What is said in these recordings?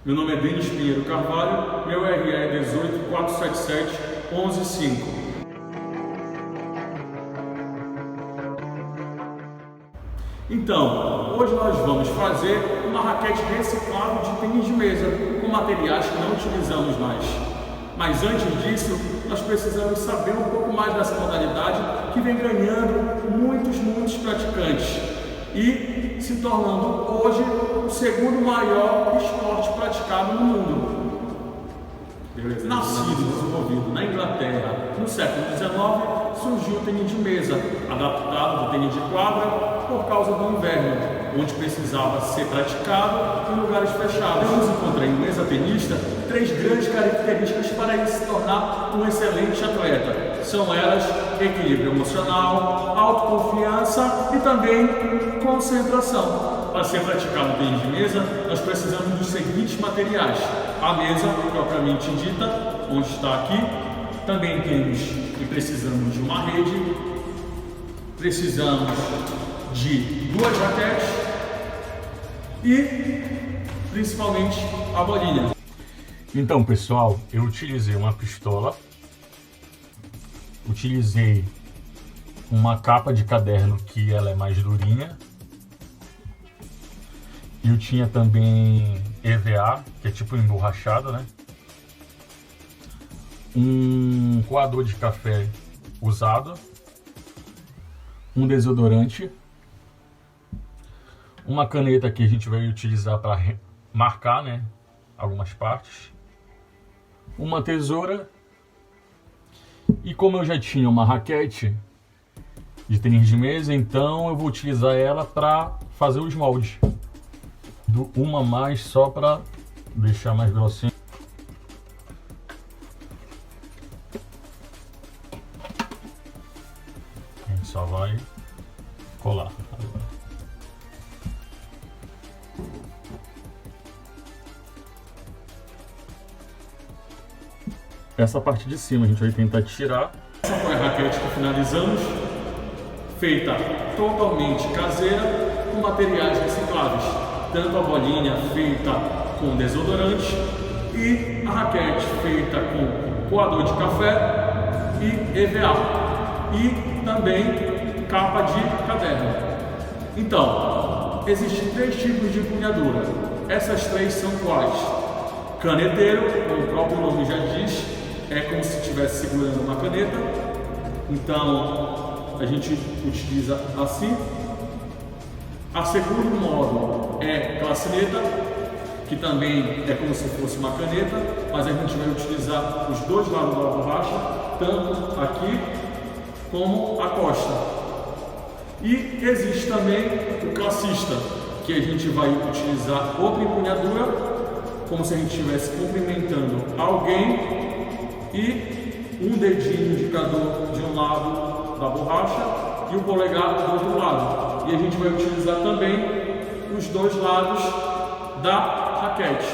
Meu nome é Denis Pinheiro Carvalho, meu RE é 18477-115. Então, hoje nós vamos fazer uma raquete reciclável de tênis de mesa com materiais que não utilizamos mais. Mas antes disso, nós precisamos saber um pouco mais dessa modalidade que vem ganhando muitos praticantes e se tornando hoje o segundo maior esporte praticado no mundo. Nascido e desenvolvido na Inglaterra no século XIX, surgiu o tênis de mesa, adaptado do tênis de quadra por causa do inverno, onde precisava ser praticado em lugares fechados. Vamos encontrar em um mesa-tenista 3 grandes características para ele se tornar um excelente atleta. São elas: equilíbrio emocional, autoconfiança e também concentração. Para ser praticado o tênis de mesa, nós precisamos dos seguintes materiais: a mesa propriamente dita, onde está aqui. Também temos e precisamos de uma rede, precisamos de 2 raquetes e principalmente a bolinha. Então, pessoal, eu utilizei uma pistola, utilizei uma capa de caderno que ela é mais durinha, e eu tinha também EVA, que é tipo emborrachado, né? Um coador de café usado, um desodorante, uma caneta que a gente vai utilizar para marcar, né, algumas partes, uma tesoura, e como eu já tinha uma raquete de tênis de mesa, então eu vou utilizar ela para fazer os moldes. Uma mais só para deixar mais grossinho. A gente só vai colar. Essa parte de cima a gente vai tentar tirar. Essa foi a raquete que finalizamos, feita totalmente caseira, com materiais recicláveis. Tanto a bolinha feita com desodorante e a raquete feita com coador de café e EVA. E também capa de caderno. Então, existem 3 tipos de empunhadura. Essas 3 são quais? Caneteiro, como o próprio nome já diz, é como se estivesse segurando uma caneta. Então, a gente utiliza assim. A segundo modo é clacineta, que também é como se fosse uma caneta, mas a gente vai utilizar os 2 lados da borracha, tanto aqui como a costa. E existe também o classista, que a gente vai utilizar outra empunhadura, como se a gente estivesse cumprimentando alguém, e um dedinho indicador de um lado da borracha e o polegar do outro lado. E a gente vai utilizar também os 2 lados da raquete.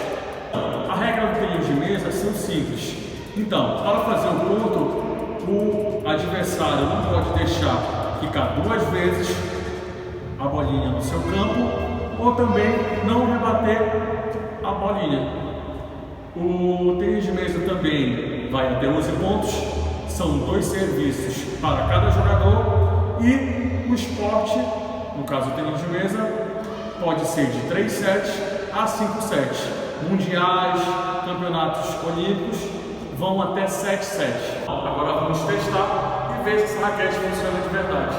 A regra do tênis de mesa são simples. Então, para fazer um ponto, o adversário não pode deixar ficar 2 vezes a bolinha no seu campo, ou também não rebater a bolinha. O tênis de mesa também vai até 11 pontos, são 2 serviços para cada jogador, e o esporte, no caso o tênis de mesa, pode ser de 3 sets a 5 sets. Mundiais, campeonatos olímpicos vão até 7 sets. Agora vamos testar e ver se essa raquete funciona de verdade.